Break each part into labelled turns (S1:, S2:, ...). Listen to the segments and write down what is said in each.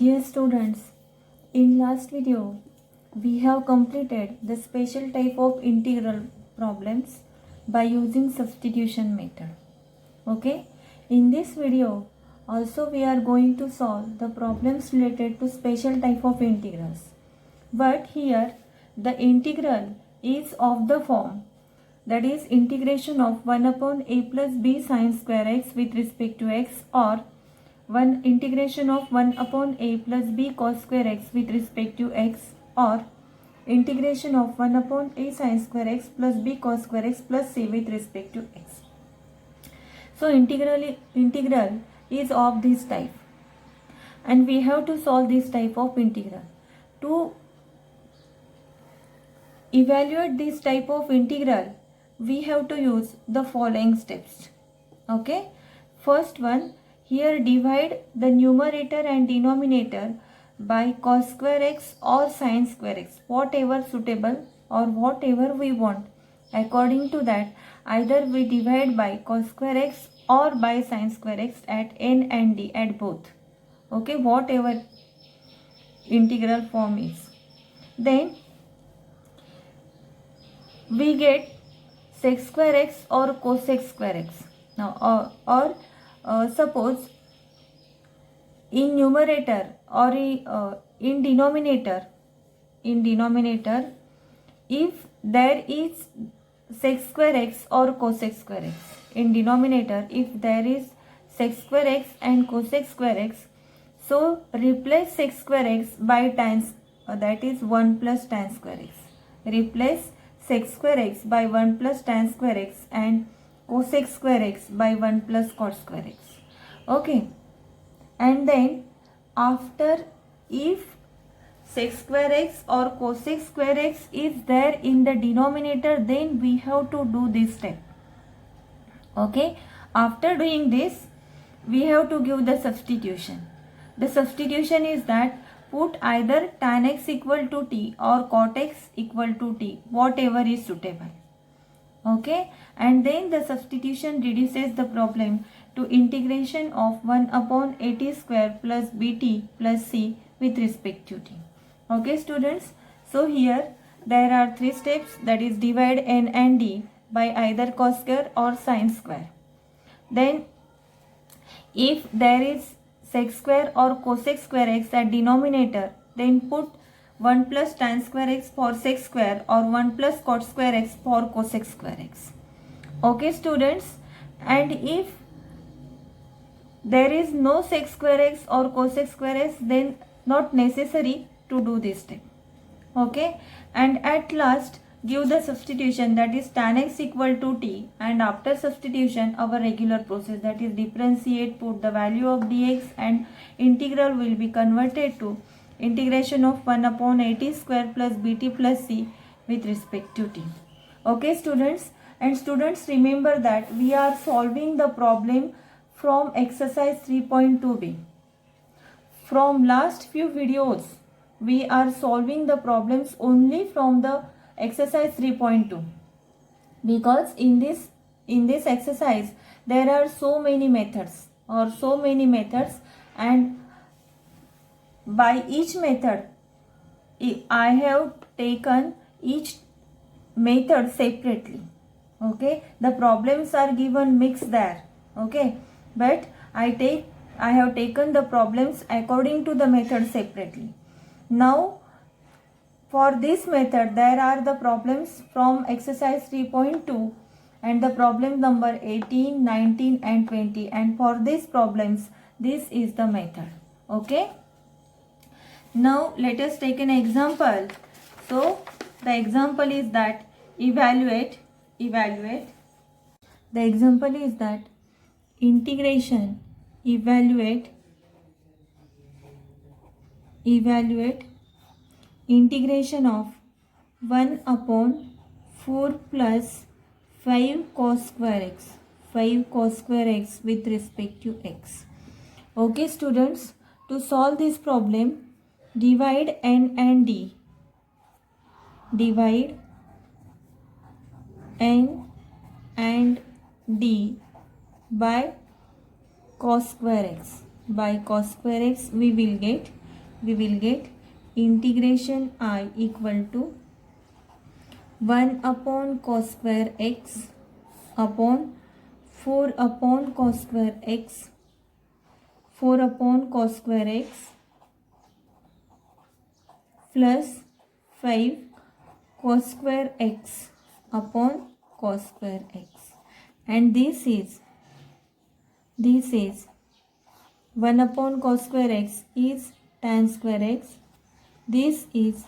S1: Dear students, in last video we have completed the special type of integral problems by using substitution method. Okay, in this video also we are going to solve the problems related to special type of integrals. But here the integral is of the form, that is integration of 1 upon a plus b sine square x with respect to x, or integration of 1 upon a plus b cos square x with respect to x, or integration of 1 upon a sin square x plus b cos square x plus c with respect to x. So integral is of this type, and we have to solve this type of integral. To evaluate this type of integral, we have to use the following steps. Okay, first one, here divide the numerator and denominator by cos square x or sin square x, whatever suitable or whatever we want. According to that, either we divide by cos square x or by sin square x at n and d, at both. Okay, whatever integral form is. Then we get sec square x or cosec square x. Now suppose in numerator or in denominator, if there is sec square x or cosec square x, in denominator if there is sec square x and cosec square x, so replace sec square x by tan, that is 1 plus tan square x. Replace sec square x by 1 plus tan square x and cosec square x by 1 plus cot square x. Okay, and then after, if sec square x or cosec square x is there in the denominator, then we have to do this step. Okay, after doing this, we have to give the substitution. The substitution is that put either tan x equal to t or cot x equal to t, whatever is suitable. Okay, and then the substitution reduces the problem to integration of 1 upon at square plus bt plus c with respect to t. Okay students, so here there are three steps, that is divide n and d by either cos square or sin square. Then if there is sec square or cosec square x at denominator, then put 1 plus tan square x for sec square or 1 plus cot square x for cosec square x. Okay students, and if there is no sec square x or cosec square x, then not necessary to do this step. Okay, and at last give the substitution, that is tan x equal to t, and after substitution our regular process, that is differentiate, put the value of dx, and integral will be converted to integration of 1 upon at square plus bt plus c with respect to t. Okay students, and students remember that we are solving the problem from exercise 3.2b. From last few videos we are solving the problems only from the exercise 3.2, because in this exercise there are so many methods, and by each method I have taken each method separately. Okay, the problems are given mixed there. Okay, but I have taken the problems according to the method separately. Now for this method there are the problems from exercise 3.2 and the problem number 18, 19 and 20, and for these problems this is the method. Okay, now let us take an example. So the example is that evaluate. The example is that integration, evaluate integration of 1 upon 4 plus 5 cos square x with respect to x. Okay students, to solve this problem, divide n and d. Divide n and d by cos square x. By cos square x we will get we will get integration I equal to 1 upon cos square x upon 4 upon cos square x, 4 upon cos square x plus 5 cos square x upon cos square x, and this is 1 upon cos square x is tan square x, this is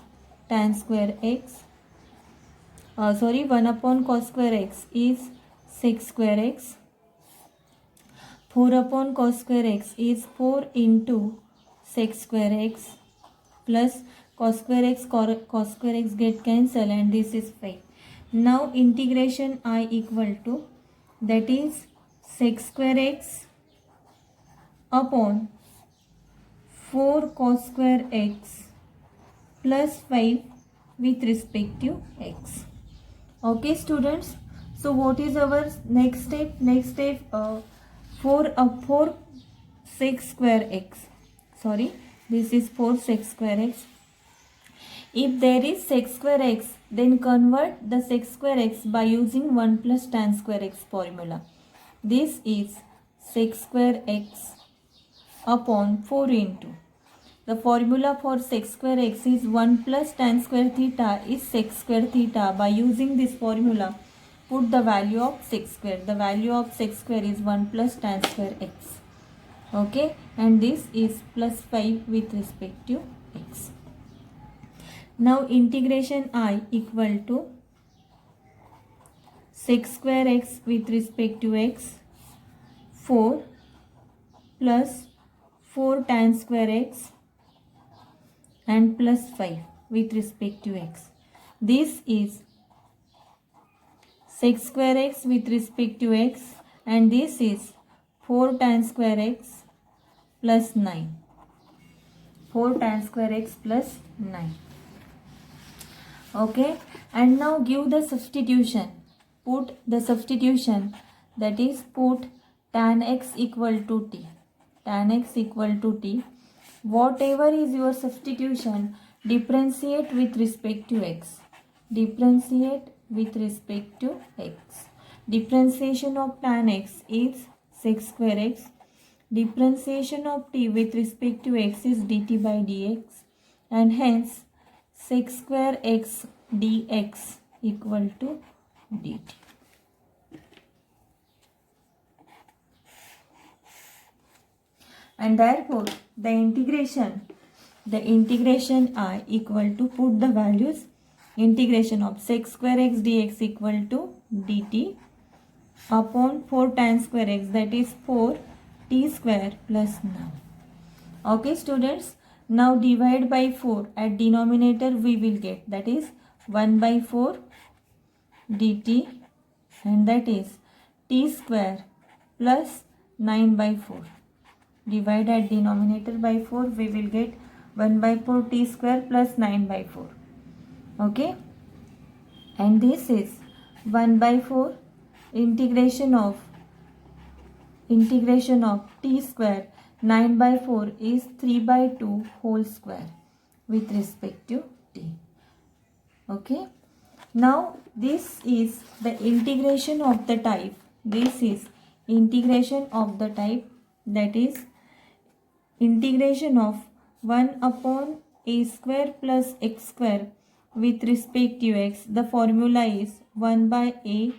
S1: tan square x, 1 upon cos square x is sec square x, 4 upon cos square x is 4 into sec square x plus cos square x get cancelled, and this is 5. Now integration I equal to, that is sec square x upon 4 cos square x plus 5 with respect to x. Okay students, so what is our next step? 4 sec square x, this is 4 sec square x. If there is sec square x, then convert the sec square x by using 1 plus tan square x formula. This is sec square x upon 4 into, the formula for sec square x is 1 plus tan square theta is sec square theta. By using this formula, put the value of sec square. The value of sec square is 1 plus tan square x. Okay, and this is plus 5 with respect to x. Now integration I equal to sec square x with respect to x, 4 plus 4 tan square x and plus 5 with respect to x. This is sec square x with respect to x, and this is 4 tan square x plus 9. 4 tan square x plus 9. Okay, and now give the substitution. Put the substitution, that is put tan x equal to t. Tan x equal to t. Whatever is your substitution, differentiate with respect to x. Differentiate with respect to x. Differentiation of tan x is sec square x. Differentiation of t with respect to x is dt by dx, and hence sec square x dx equal to dt. And therefore the integration I equal to, put the values, integration of sec square x dx equal to dt upon 4 tan square x, that is 4 t square plus 9. Okay students, now divide by 4, at denominator we will get, that is 1 by 4 dt, and that is t square plus 9 by 4. Divide at denominator by 4, we will get 1 by 4 t square plus 9 by 4. Okay, and this is 1 by 4 integration of t square, 9 by 4 is 3 by 2 whole square with respect to t. Okay, now this is the integration of the type. This is integration of the type, that is integration of 1 upon a square plus x square with respect to x. The formula is 1 by a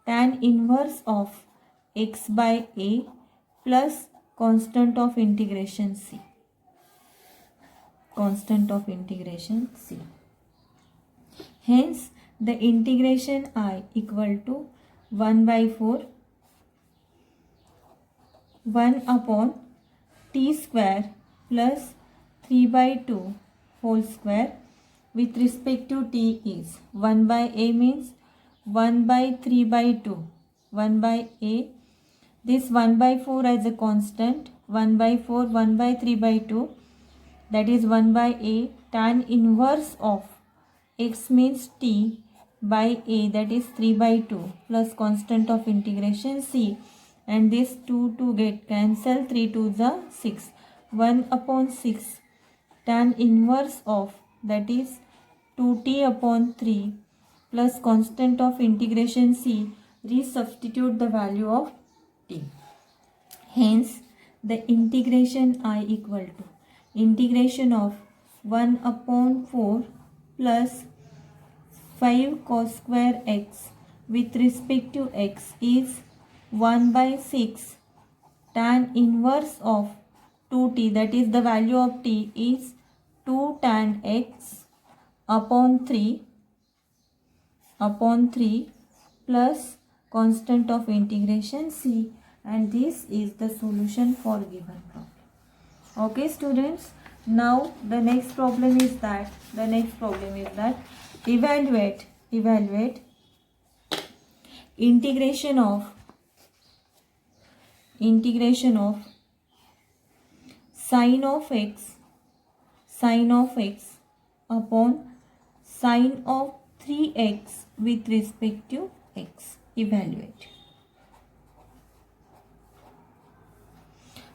S1: tan inverse of x by a plus constant of integration c. Constant of integration c. Hence the integration I equal to 1 by 4 1 upon t square plus 3 by 2 whole square with respect to t is 1 by a means 1 by 3 by 2, 1 by a, this 1 by 4 as a constant, 1 by 4, 1 by 3 by 2, that is 1 by a tan inverse of x means t by a, that is 3 by 2 plus constant of integration c, and this 2 get cancelled, 3 2s are 6, 1 upon 6 tan inverse of, that is 2t upon 3 plus constant of integration c, resubstitute the value of t. Hence, the integration I equal to integration of 1 upon 4 plus 5 cos square x with respect to x is 1 by 6 tan inverse of 2t, that is the value of t is 2 tan x upon 3 plus constant of integration c, and this is the solution for given problem. Okay students, now the next problem is that evaluate integration of sin of x upon sin of 3x with respect to x. Evaluate.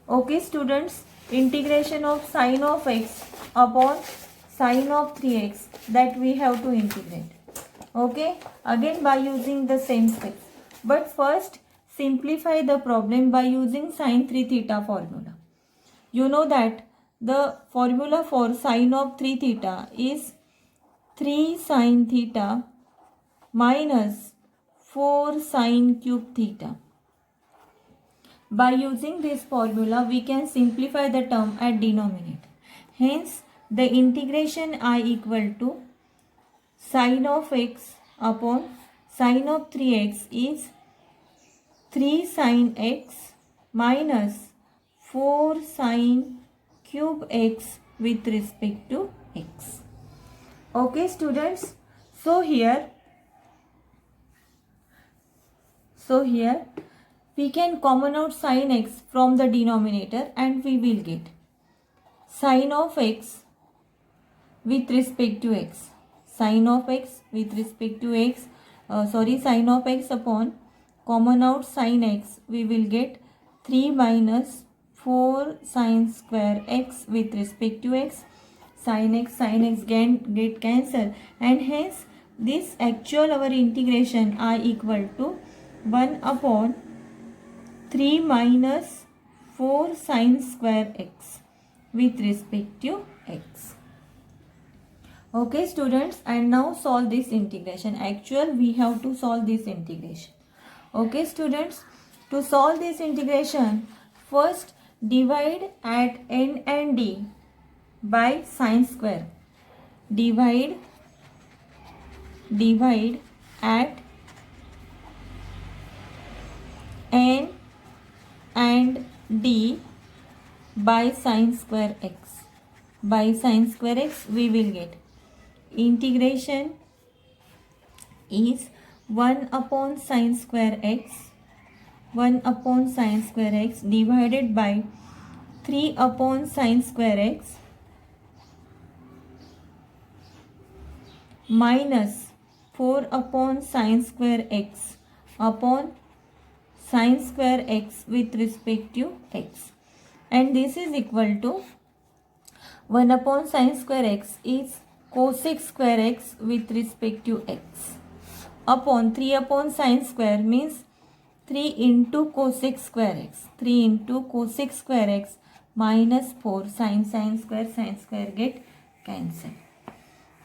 S1: Okay students, integration of sin of x upon sin of 3x, that we have to integrate. Okay, again by using the same steps. But first simplify the problem by using sin 3 theta formula. You know that the formula for sin of 3 theta is 3 sin theta minus 4 sin cube theta. By using this formula, we can simplify the term at denominator. Hence, the integration I equal to sin of x upon sin of 3x is 3 sin x minus 4 sin cube x with respect to x. Okay students, so here we can common out sin x from the denominator and we will get sin of x with respect to x. Sin of x upon common out sin x, we will get 3 minus 4 sin square x with respect to x. Sin x get cancelled, and hence this actual our integration I equal to 1 upon 3 minus 4 sin square x with respect to x. Okay students, and now solve this integration. Actual we have to solve this integration. Okay students, to solve this integration, first divide at n and d by sin square. Divide at n and d by sin square x. By sin square x, we will get integration is 1 upon sin square x divided by 3 upon sin square x minus 4 upon sin square x upon sin square x with respect to x, and this is equal to 1 upon sin square x is cosec square x with respect to x upon 3 upon sin square means 3 into cosec square x, minus 4 sin square get cancelled.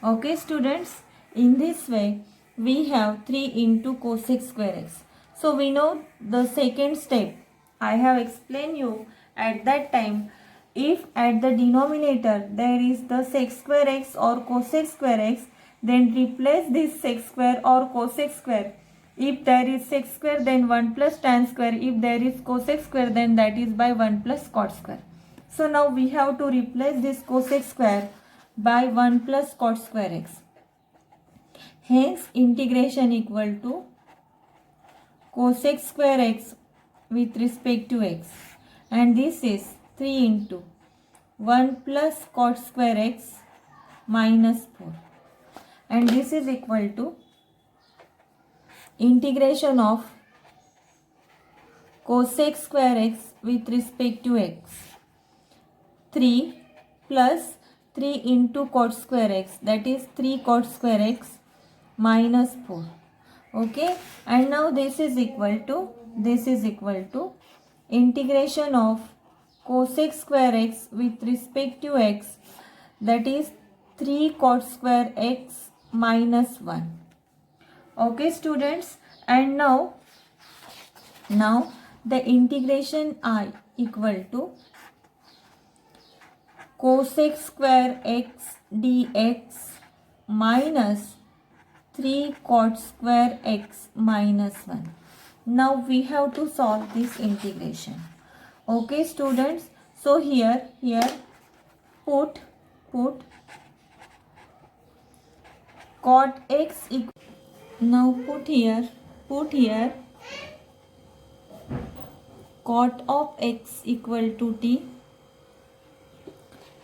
S1: Okay students, in this way we have 3 into cosec square x. So we know the second step. I have explained you at that time, if at the denominator there is the sec square x or cosec square x, then replace this sec square or cosec square. If there is sec square, then 1 plus tan square. If there is cosec square, then that is by 1 plus cot square. So now we have to replace this cosec square by 1 plus cot square x. Hence integration equal to cosec square x with respect to x, and this is 3 into 1 plus cot square x minus 4, and this is equal to integration of cosec square x with respect to x 3 plus 3 into cot square x, that is 3 cot square x minus 4. Okay, and now this is equal to integration of cosec square x with respect to x, that is 3 cot square x minus 1. Okay students, and now the integration I equal to cosec square x dx minus 3 cot square x minus 1. Now we have to solve this integration. Okay students, so here put cot x now put here cot of x equal to t,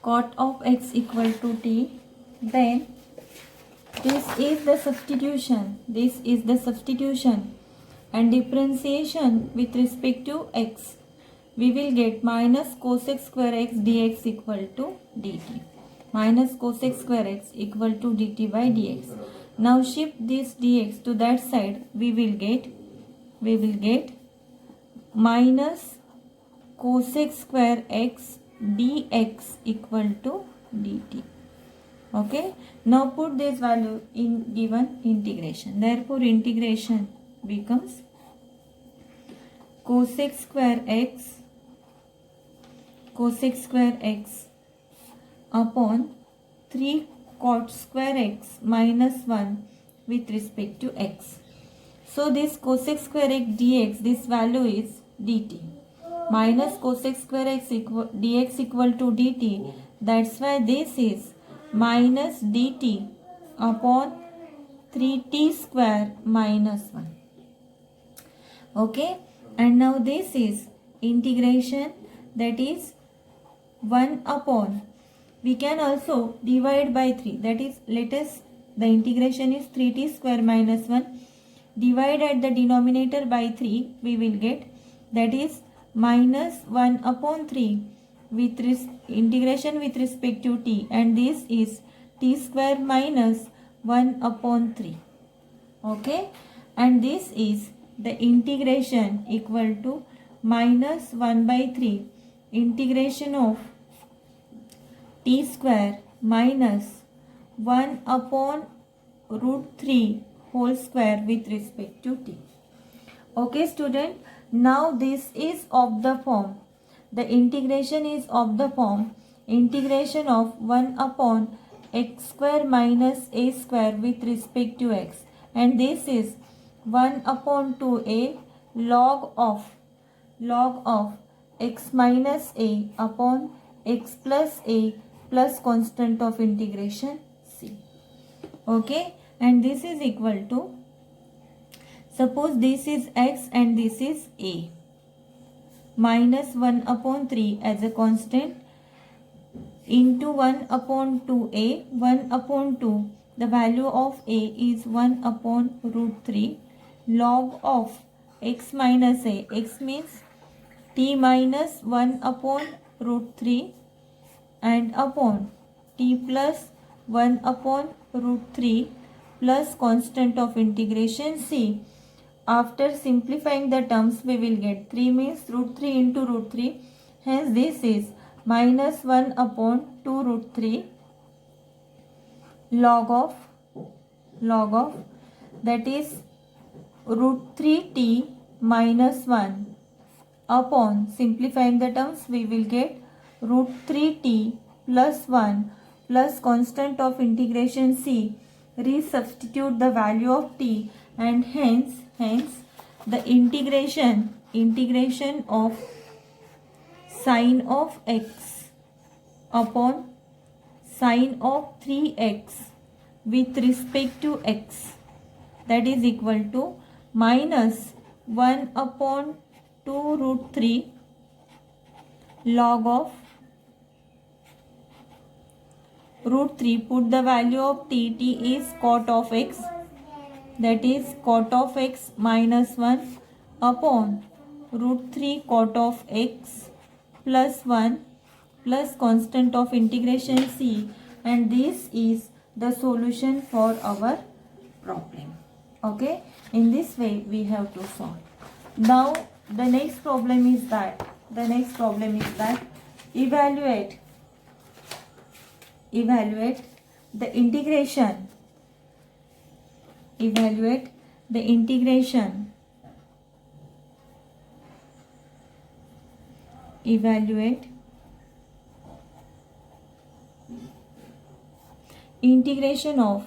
S1: cot of x equal to t, then this is the substitution and differentiation with respect to x. We will get minus cosec square x dx equal to dt. Minus cosec square x equal to dt by dx. Now shift this dx to that side. We will get minus cosec square x dx equal to dt. Okay, now put this value in given integration. Therefore, integration becomes cosec square x upon 3 cot square x minus 1 with respect to x. So this cosec square x dx, this value is dt. Minus cosec square x dx equal to dt. That's why this is minus dt upon 3t square minus 1. Okay, and now this is integration, that is 1 upon, we can also divide by 3, that is, let us, the integration is 3t square minus 1, divide at the denominator by 3, we will get, that is minus 1 upon 3 with integration with respect to t, and this is t square minus 1 upon 3. Okay, and this is the integration equal to minus 1 by 3 integration of t square minus 1 upon root 3 whole square with respect to t. Okay student, now this is of the form, the integration is of the form integration of 1 upon x square minus a square with respect to x, and this is 1 upon 2a log of x minus a upon x plus a plus constant of integration c. Okay, and this is equal to, suppose this is x and this is a, minus 1 upon 3 as a constant into 1 upon 2a, 1 upon 2, the value of a is 1 upon root 3 log of x minus a, x means t minus 1 upon root 3 and upon t plus 1 upon root 3 plus constant of integration c. After simplifying the terms, we will get 3 means root 3 into root 3. Hence, this is minus 1 upon 2 root 3 log of that is root 3t minus 1 upon, simplifying the terms, we will get root 3t plus 1 plus constant of integration c. Resubstitute the value of t, and hence the integration of sine of x upon sine of 3x with respect to x, that is equal to minus 1 upon 2 root 3 log of root 3, put the value of t is cot of x, that is cot of x minus 1 upon root 3 cot of x plus 1 plus constant of integration c, and this is the solution for our problem. Okay, in this way we have to solve. Now the next problem is that evaluate the integration integration of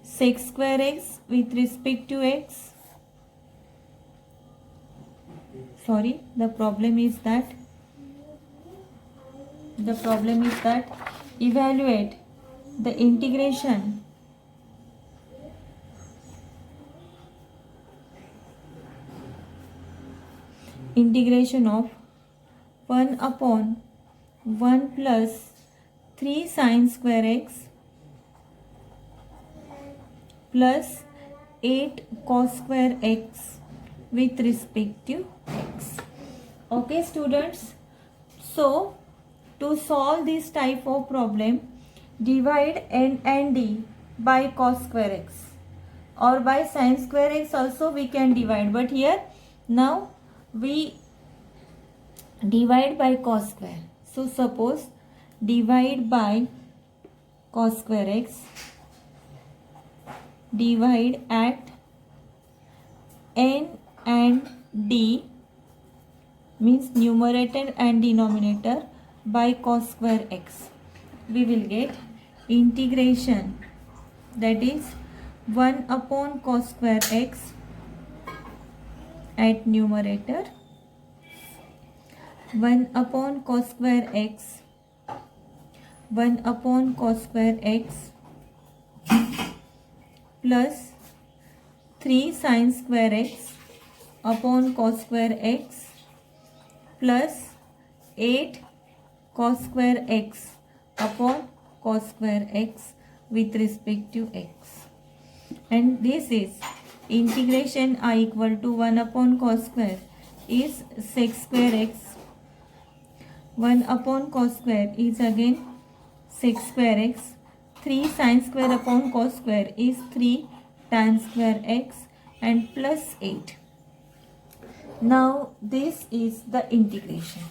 S1: sec square x with respect to x. Sorry, the problem is that evaluate the integration of 1 upon 1 plus 3 sin square x plus 8 cos square x with respect to x. Okay students, so to solve this type of problem, divide n and d by cos square x, or by sin square x also we can divide, but here now we divide by cos square. So suppose divide by cos square x, divide at n and d, means numerator and denominator, by cos square x. We will get integration, that is 1 upon cos square x at numerator, 1 upon cos square x, 1 upon cos square x plus 3 sin square x upon cos square x plus 8 cos square x upon cos square x with respect to x. And this is integration I equal to 1 upon cos square is sec square x, 1 upon cos square is again sec square x, 3 sin square upon cos square is 3 tan square x, and plus 8. Now this is the integration.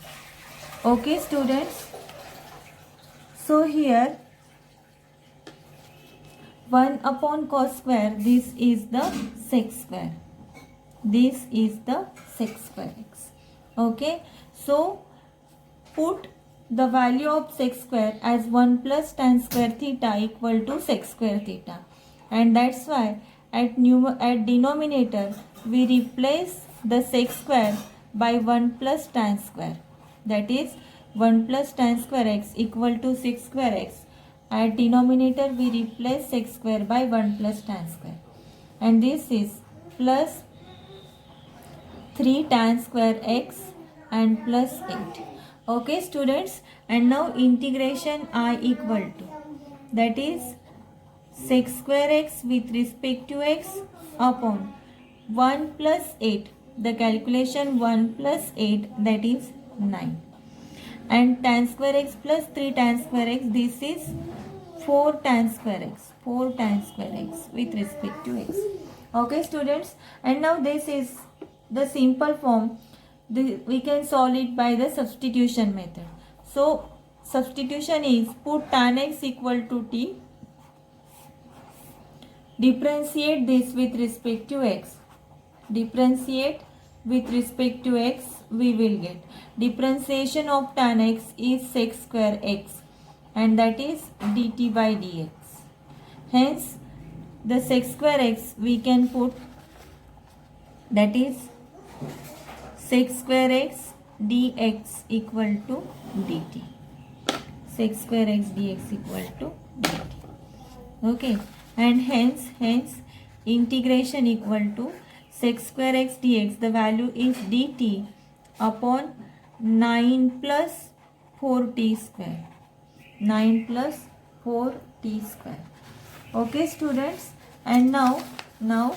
S1: Okay students, so here 1 upon cos square, this is the sec square, this is the sec square x. Okay, so put the value of sec square as 1 plus tan square theta equal to sec square theta, and that's why at denominator we replace the sec square by 1 plus tan square, that is 1 plus tan square x equal to sec square x. At denominator we replace sec square by 1 plus tan square, and this is plus 3 tan square x and plus 8. Okay students, and now integration I equal to, that is sec square x with respect to x upon 1 plus 8, the calculation 1 plus 8, that is 9, and tan square x plus 3 tan square x, this is 4 tan square x with respect to x. Okay students, and now this is the simple form. We can solve it by the substitution method. So substitution is put tan x equal to t, differentiate this with respect to x, differentiate with respect to x, we will get differentiation of tan x is sec square x, and that is dt by dx. Hence the sec square x we can put, that is sec square x dx equal to dt, sec square x dx equal to dt. Okay, and hence integration equal to sec square x dx, the value is dt upon 9 plus 4t square, 9 plus 4t square. Okay students, and now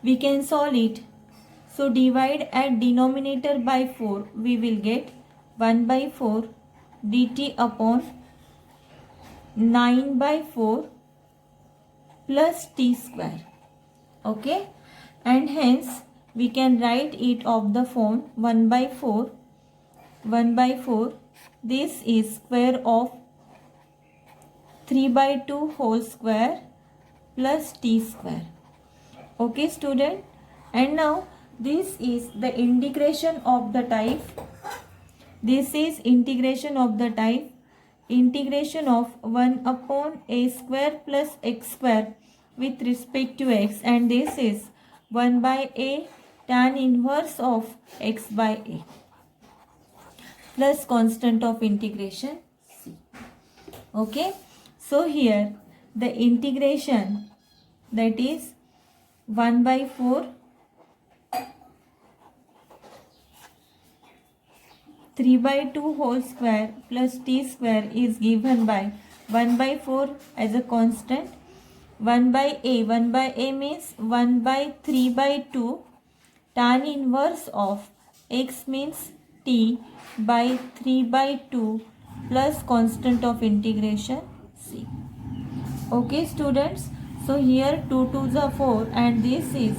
S1: we can solve it. So divide at denominator by 4. We will get 1 by 4 dt upon 9 by 4 plus t square. Okay, and hence we can write it of the form 1 by 4. This is square of 3 by 2 whole square plus t square. Okay student, and now this is the integration of the type. This is integration of the type integration of 1 upon a square plus x square with respect to x, and this is 1 by a tan inverse of x by a plus constant of integration c. Okay, so here the integration, that is 1 by 4 3 by 2 whole square plus t square is given by 1 by 4 as a constant. 1 by a means 1 by 3 by 2 tan inverse of x means t by 3 by 2 plus constant of integration c. Okay students, so here 2 2s are 4 and this is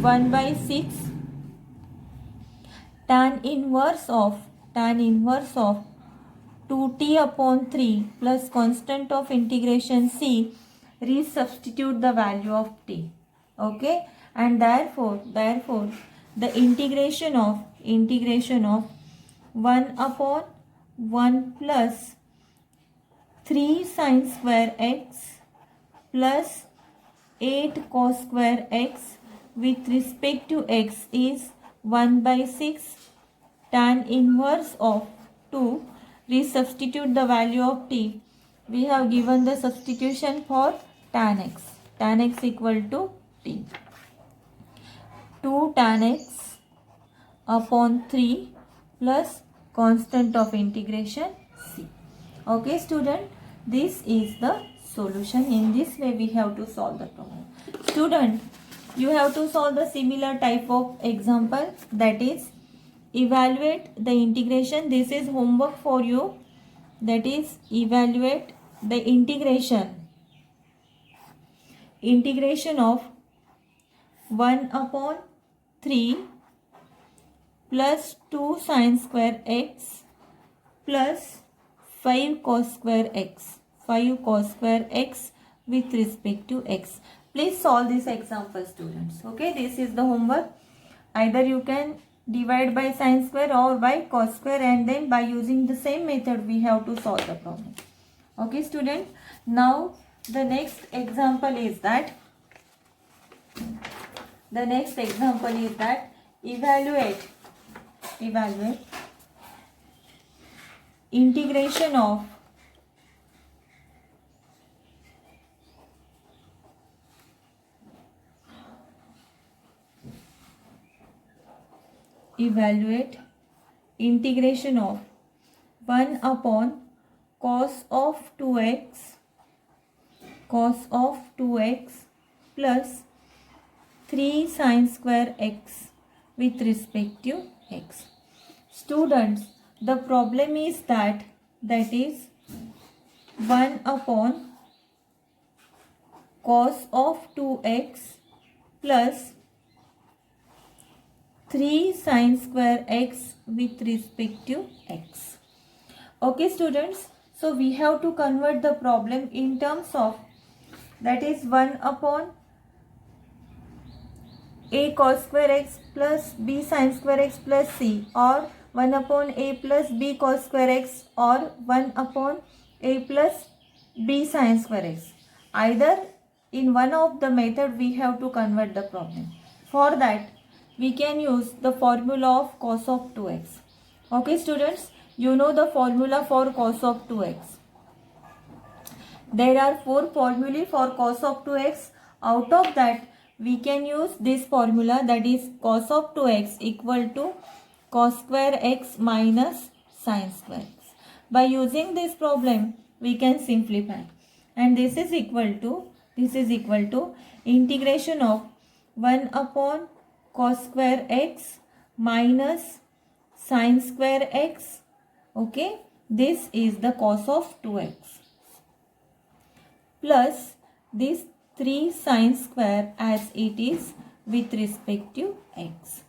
S1: 1 by 6 tan inverse of 2t upon 3 plus constant of integration c. Resubstitute the value of t. Okay, and therefore the integration of 1 upon 1 plus 3 sin square x plus 8 cos square x with respect to x is 1 by 6 tan inverse of 2. Resubstitute the value of t. We have given the substitution for tan x equal to t. 2 tan x upon 3 plus constant of integration c. Okay student, this is the solution. In this way we have to solve the problem. Student, you have to solve the similar type of example, that is evaluate the integration. This is homework for you, that is evaluate the integration of 1 upon 3 plus 2 sin square x plus 5 cos square x with respect to x. Please solve this example students. Okay, this is the homework. Either you can divide by sin square or by cos square, and then by using the same method we have to solve the problem. Okay student, now the next example is that evaluate integration of evaluate integration of 1 upon cos of 2x plus 3 sin square x with respect to x. Students, the problem is that is 1 upon cos of 2x plus 3 sin square x with respect to x. Okay students, so we have to convert the problem in terms of, that is 1 upon a cos square x plus b sin square x plus c, or 1 upon a plus b cos square x, or 1 upon a plus b sin square x. Either in one of the method we have to convert the problem. For that we can use the formula of cos of 2x. Okay students, you know the formula for cos of 2x. There are 4 formulae for cos of 2x. Out of that we can use this formula, that is cos of 2x equal to cos square x minus sin square x. By using this problem we can simplify, and this is equal to integration of 1 upon cos square x minus sin square x. Okay, this is the cos of 2x plus this 3 sin square as it is with respect to x.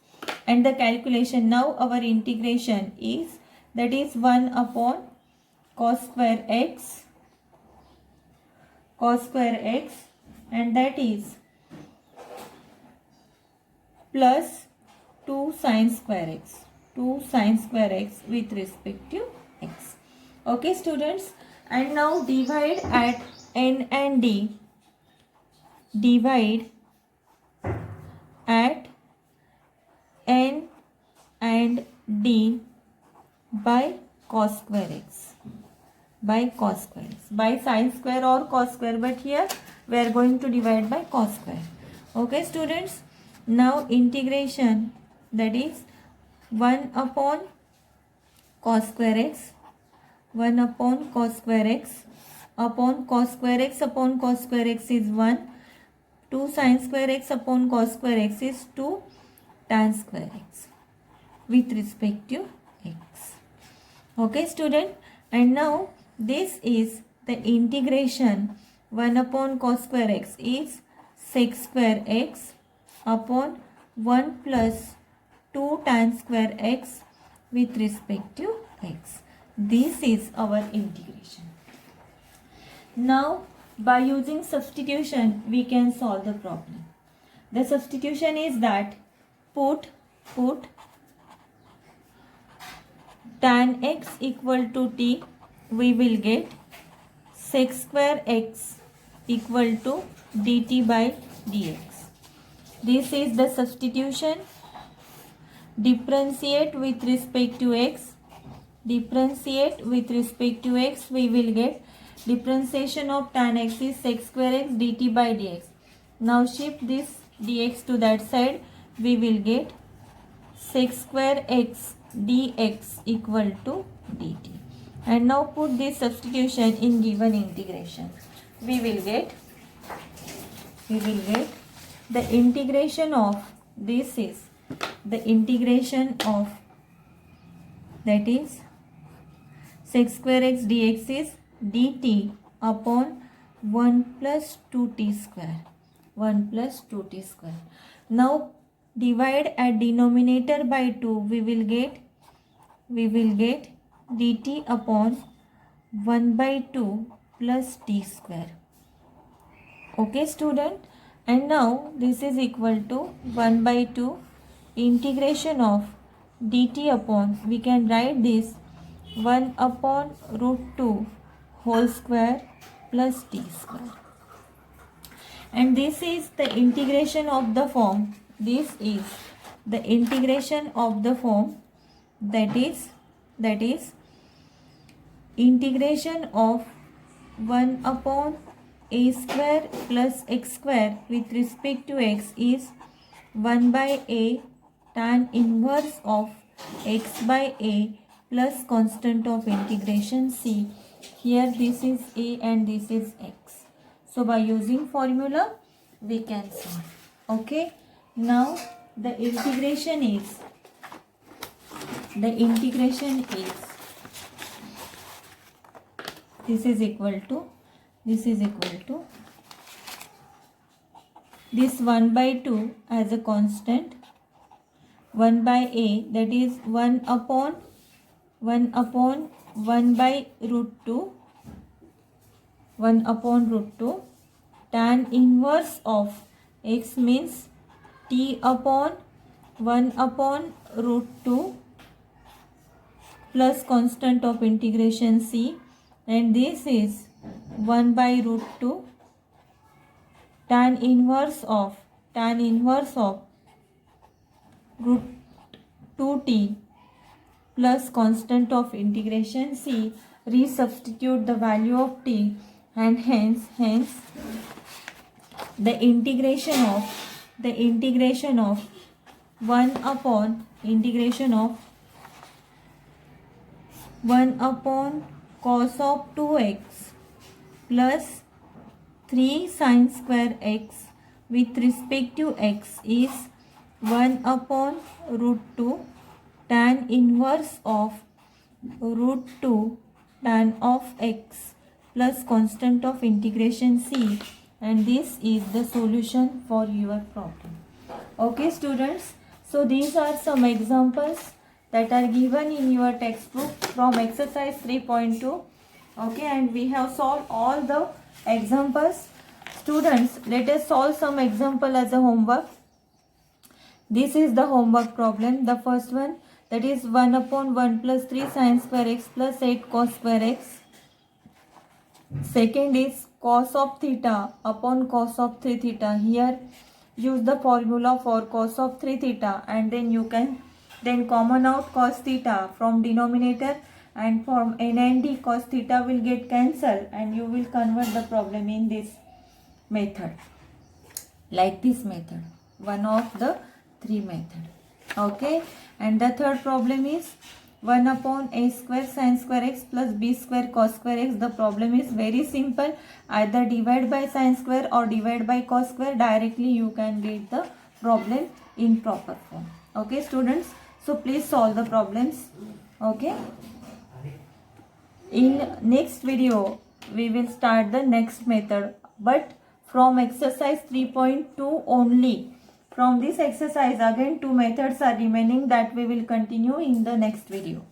S1: And the calculation, now our integration is, that is 1 upon cos square x and that is plus 2 sin square x with respect to x. Okay students, and now divide at n and d. Divide at n and d by cos square x, by sin square or cos square, but here we are going to divide by cos square. Okay students, now integration, that is 1 upon cos square x, 1 upon cos square x upon cos square x upon cos square x is 1, 2 sin square x upon cos square x is 2 tan square x with respect to x. Okay student, and now this is the integration, 1 upon cos square x is sec square x upon 1 plus 2 tan square x with respect to x. This is our integration. Now by using substitution we can solve the problem. The substitution is that put tan x equal to t, we will get sec square x equal to dt by dx. This is the substitution. Differentiate with respect to x. Differentiate with respect to x, we will get differentiation of tan x is sec square x dt by dx. Now shift this dx to that side, we will get sec square x dx equal to dt. And now put this substitution in given integration. We will get the integration of, this is the integration of, that is sec square x dx is dt upon 1 plus 2t square. Now divide at denominator by 2, we will get dt upon 1 by 2 plus t square. Okay student, and now this is equal to 1 by 2 integration of dt upon, we can write this 1 upon root 2 whole square plus t square. And this is the integration of the form, this is the integration of the form, that is integration of 1 upon a square plus x square with respect to x is 1 by a tan inverse of x by a plus constant of integration c. Here this is a and this is x. So by using formula we can solve. Okay. Now the integration is this is equal to this 1 by 2 as a constant, 1 by a, that is 1 upon 1 by root 2, 1 upon root 2 tan inverse of x means t upon 1 upon root 2 plus constant of integration c, and this is 1 by root 2 tan inverse of root 2t plus constant of integration c. Resubstitute the value of t, and hence the integration of 1 upon cos of 2x plus 3 sin square x with respect to x is 1 upon root 2 tan inverse of root 2 tan of x plus constant of integration c, and this is the solution for your problem. Okay students, so these are some examples that are given in your textbook from exercise 3.2. Okay, and we have solved all the examples. Students, let us solve some example as a homework. This is the homework problem. The first one, that is 1 upon 1 plus 3 sin square x plus 8 cos square x. Second is cos of theta upon cos of 3 theta. Here use the formula for cos of 3 theta, and then you can then common out cos theta from denominator, and from n and d cos theta will get cancelled, and you will convert the problem in this method, like this method, one of the three method. Okay, and the third problem is 1 upon a square sin square x plus b square cos square x. The problem is very simple, either divide by sin square or divide by cos square. Directly you can get the problem in proper form. Okay students, so please solve the problems. Okay, in next video we will start the next method, but from exercise 3.2 only. From this exercise again two methods are remaining that we will continue in the next video.